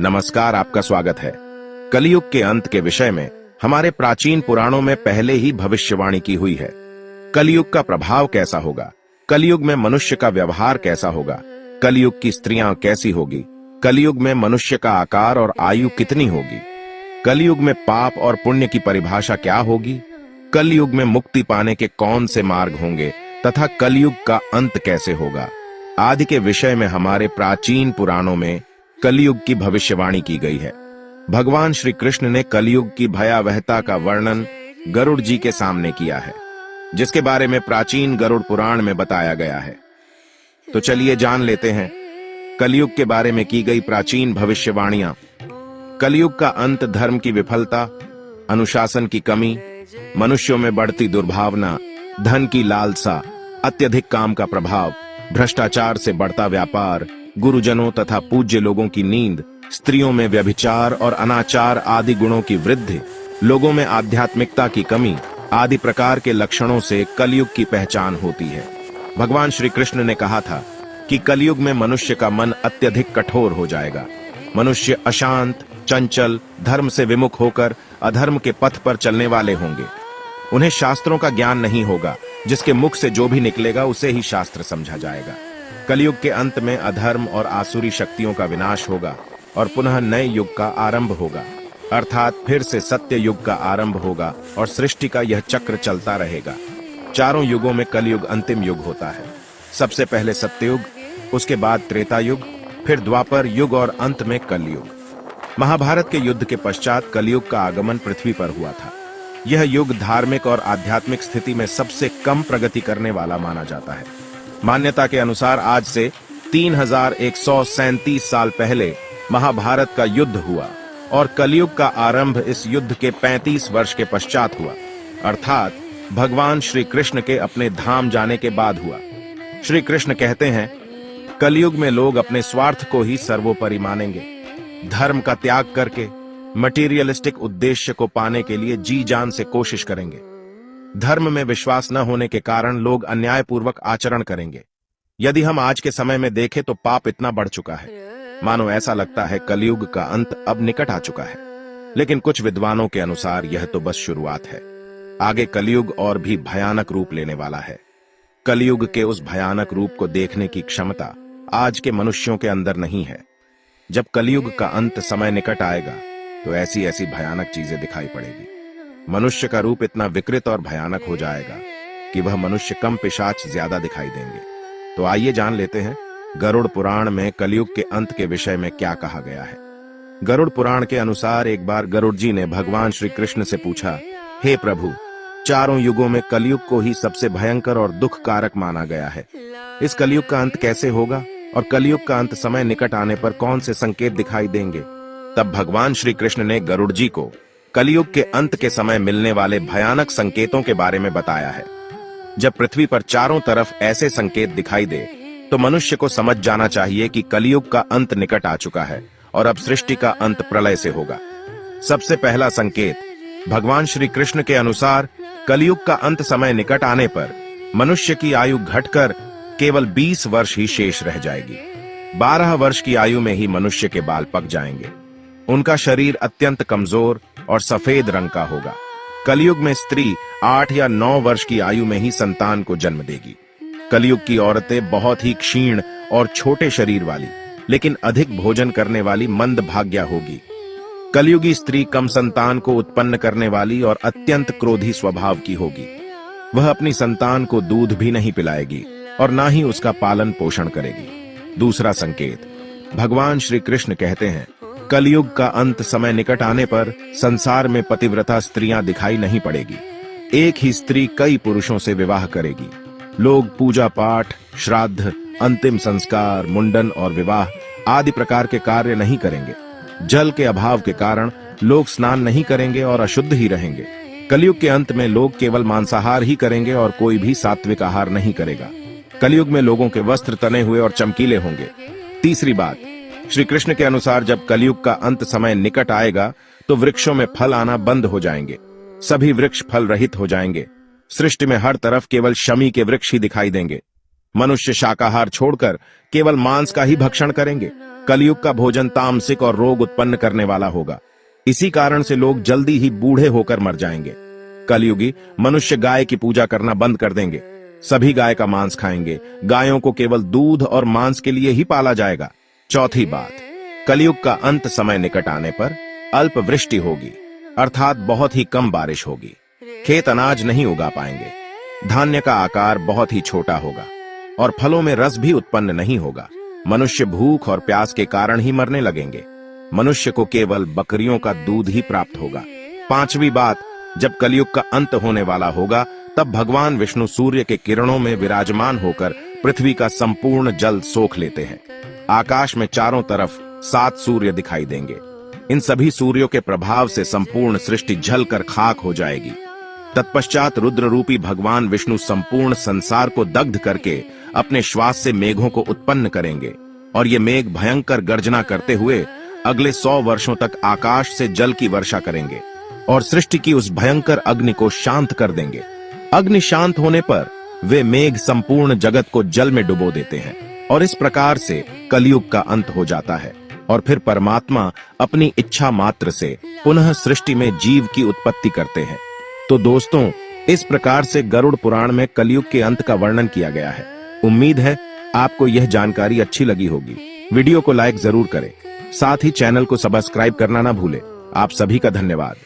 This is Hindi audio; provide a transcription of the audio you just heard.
नमस्कार, आपका स्वागत है। कलयुग के अंत के विषय में हमारे प्राचीन पुराणों में पहले ही भविष्यवाणी की हुई है। कलयुग का प्रभाव कैसा होगा, कलयुग में मनुष्य का व्यवहार कैसा होगा, कलयुग की स्त्रियां कैसी होगी, कलयुग में मनुष्य का आकार और आयु कितनी होगी, कलयुग में पाप और पुण्य की परिभाषा क्या होगी, कलयुग में मुक्ति पाने के कौन से मार्ग होंगे तथा कलयुग का अंत कैसे होगा आदि के विषय में हमारे प्राचीन पुराणों में कलयुग की भविष्यवाणी की गई है। भगवान श्री कृष्ण ने कलयुग की भयावहता का वर्णन गरुड़ जी के सामने किया है, जिसके बारे में प्राचीन गरुड़ पुराण में बताया गया है। तो चलिए जान लेते हैं कलयुग के बारे में की गई प्राचीन भविष्यवाणियां। कलयुग का अंत धर्म की विफलता, अनुशासन की कमी, मनुष्यों में बढ़ती दुर्भावना, धन की लालसा, अत्यधिक काम का प्रभाव, भ्रष्टाचार से बढ़ता व्यापार, गुरुजनों तथा पूज्य लोगों की नींद, स्त्रियों में व्यभिचार और अनाचार आदि गुणों की वृद्धि, लोगों में आध्यात्मिकता की कमी आदि प्रकार के लक्षणों से कलयुग की पहचान होती है। भगवान श्री कृष्ण ने कहा था कि कलयुग में मनुष्य का मन अत्यधिक कठोर हो जाएगा। मनुष्य अशांत, चंचल, धर्म से विमुख होकर अधर्म के पथ पर चलने वाले होंगे। उन्हें शास्त्रों का ज्ञान नहीं होगा, जिसके मुख से जो भी निकलेगा उसे ही शास्त्र समझा जाएगा। कलयुग के अंत में अधर्म और आसुरी शक्तियों का विनाश होगा और पुनः नए युग का आरंभ होगा, अर्थात फिर से सत्य युग का आरंभ होगा और सृष्टि का यह चक्र चलता रहेगा। चारों युगों में कलयुग अंतिम युग होता है। सबसे पहले सत्ययुग, उसके बाद त्रेता युग, फिर द्वापर युग और अंत में कलयुग। महाभारत के युद्ध के पश्चात कलयुग का आगमन पृथ्वी पर हुआ था। यह युग धार्मिक और आध्यात्मिक स्थिति में सबसे कम प्रगति करने वाला माना जाता है। मान्यता के अनुसार आज से 3137 साल पहले महाभारत का युद्ध हुआ और कलयुग का आरंभ इस युद्ध के 35 वर्ष के पश्चात हुआ, अर्थात भगवान श्री कृष्ण के अपने धाम जाने के बाद हुआ। श्री कृष्ण कहते हैं, कलयुग में लोग अपने स्वार्थ को ही सर्वोपरि मानेंगे। धर्म का त्याग करके मटीरियलिस्टिक उद्देश्य को पाने के लिए जी जान से कोशिश करेंगे। धर्म में विश्वास न होने के कारण लोग अन्यायपूर्वक आचरण करेंगे। यदि हम आज के समय में देखें तो पाप इतना बढ़ चुका है, मानो ऐसा लगता है कलयुग का अंत अब निकट आ चुका है। लेकिन कुछ विद्वानों के अनुसार यह तो बस शुरुआत है। आगे कलयुग और भी भयानक रूप लेने वाला है। कलयुग के उस भयानक रूप को देखने की क्षमता आज के मनुष्यों के अंदर नहीं है। जब कलयुग का अंत समय निकट आएगा तो ऐसी ऐसी भयानक चीजें दिखाई पड़ेगी। मनुष्य का रूप इतना विकृत और भयानक हो जाएगा कि वह मनुष्य कम पिशाच ज्यादा दिखाई देंगे। तो आइए जान लेते हैं गरुड़ पुराण में कलयुग के अंत के विषय में क्या कहा गया है। गरुड़ पुराण के अनुसार एक बार गरुड़ जी ने भगवान श्री कृष्ण से पूछा, हे प्रभु, चारों युगों में कलयुग को ही सबसे भयंकर और दुख कारक माना गया है। इस कलयुग का अंत कैसे होगा और कलयुग का अंत समय निकट आने पर कौन से संकेत दिखाई देंगे? तब भगवान श्री कृष्ण ने गरुड़ जी को कलयुग के अंत के समय मिलने वाले भयानक संकेतों के बारे में बताया है। जब पृथ्वी पर चारों तरफ ऐसे संकेत दिखाई दे तो मनुष्य को समझ जाना चाहिए कि कलयुग का अंत निकट आ चुका है और अब सृष्टि का अंत प्रलय से होगा। सबसे पहला संकेत, भगवान श्री कृष्ण के अनुसार कलयुग का अंत समय निकट आने पर मनुष्य की आयु घटकर केवल 20 वर्ष ही शेष रह जाएगी। 12 वर्ष की आयु में ही मनुष्य के बाल पक जाएंगे। उनका शरीर अत्यंत कमजोर और सफेद रंग का होगा। कलयुग में स्त्री 8 या 9 वर्ष की आयु में ही संतान को जन्म देगी। कलयुग की औरतें बहुत ही क्षीण और छोटे शरीर वाली, लेकिन अधिक भोजन करने वाली मंदभाग्या होगी। कलयुगी स्त्री कम संतान को उत्पन्न करने वाली और अत्यंत क्रोधी स्वभाव की होगी। वह अपनी संतान को दूध भी नहीं पिलाएगी और ना ही उसका पालन पोषण करेगी। दूसरा संकेत, भगवान श्री कृष्ण कहते हैं, कलयुग का अंत समय निकट आने पर संसार में पतिव्रता स्त्रियां दिखाई नहीं पड़ेगी। एक ही स्त्री कई पुरुषों से विवाह करेगी। लोग पूजा पाठ, श्राद्ध, अंतिम संस्कार, मुंडन और विवाह आदि प्रकार के कार्य नहीं करेंगे। जल के अभाव के कारण लोग स्नान नहीं करेंगे और अशुद्ध ही रहेंगे। कलयुग के अंत में लोग केवल मांसाहार ही करेंगे और कोई भी सात्विक आहार नहीं करेगा। कलयुग में लोगों के वस्त्र तने हुए और चमकीले होंगे। तीसरी बात, श्री कृष्ण के अनुसार जब कलयुग का अंत समय निकट आएगा तो वृक्षों में फल आना बंद हो जाएंगे। सभी वृक्ष फल रहित हो जाएंगे। सृष्टि में हर तरफ केवल शमी के वृक्ष ही दिखाई देंगे। मनुष्य शाकाहार छोड़कर केवल मांस का ही भक्षण करेंगे। कलयुग का भोजन तामसिक और रोग उत्पन्न करने वाला होगा। इसी कारण से लोग जल्दी ही बूढ़े होकर मर जाएंगे। कलयुगी मनुष्य गाय की पूजा करना बंद कर देंगे। सभी गाय का मांस खाएंगे। गायों को केवल दूध और मांस के लिए ही पाला जाएगा। चौथी बात, कलयुग का अंत समय निकट आने पर अल्प वृष्टि होगी, अर्थात बहुत ही कम बारिश होगी। खेत अनाज नहीं उगा पाएंगे। धान्य का आकार बहुत ही छोटा होगा और फलों में रस भी उत्पन्न नहीं होगा। मनुष्य भूख और प्यास के कारण ही मरने लगेंगे। मनुष्य को केवल बकरियों का दूध ही प्राप्त होगा। पांचवी बात, जब कलयुग का अंत होने वाला होगा तब भगवान विष्णु सूर्य के किरणों में विराजमान होकर पृथ्वी का संपूर्ण जल सोख लेते हैं। आकाश में चारों तरफ 7 सूर्य दिखाई देंगे। इन सभी सूर्यों के प्रभाव से संपूर्ण सृष्टि जलकर खाक हो जाएगी। तत्पश्चात रुद्र रूपी भगवान विष्णु संपूर्ण संसार को दग्ध करके अपने श्वास से मेघों को उत्पन्न करेंगे और ये मेघ भयंकर गर्जना करते हुए अगले 100 वर्षों तक आकाश से जल की वर्षा करेंगे और सृष्टि की उस भयंकर अग्नि को शांत कर देंगे। अग्नि शांत होने पर वे मेघ संपूर्ण जगत को जल में डुबो देते हैं और इस प्रकार से कलयुग का अंत हो जाता है और फिर परमात्मा अपनी इच्छा मात्र से पुनः सृष्टि में जीव की उत्पत्ति करते हैं। तो दोस्तों, इस प्रकार से गरुड़ पुराण में कलयुग के अंत का वर्णन किया गया है। उम्मीद है आपको यह जानकारी अच्छी लगी होगी। वीडियो को लाइक जरूर करें, साथ ही चैनल को सब्सक्राइब करना ना भूलें। आप सभी का धन्यवाद।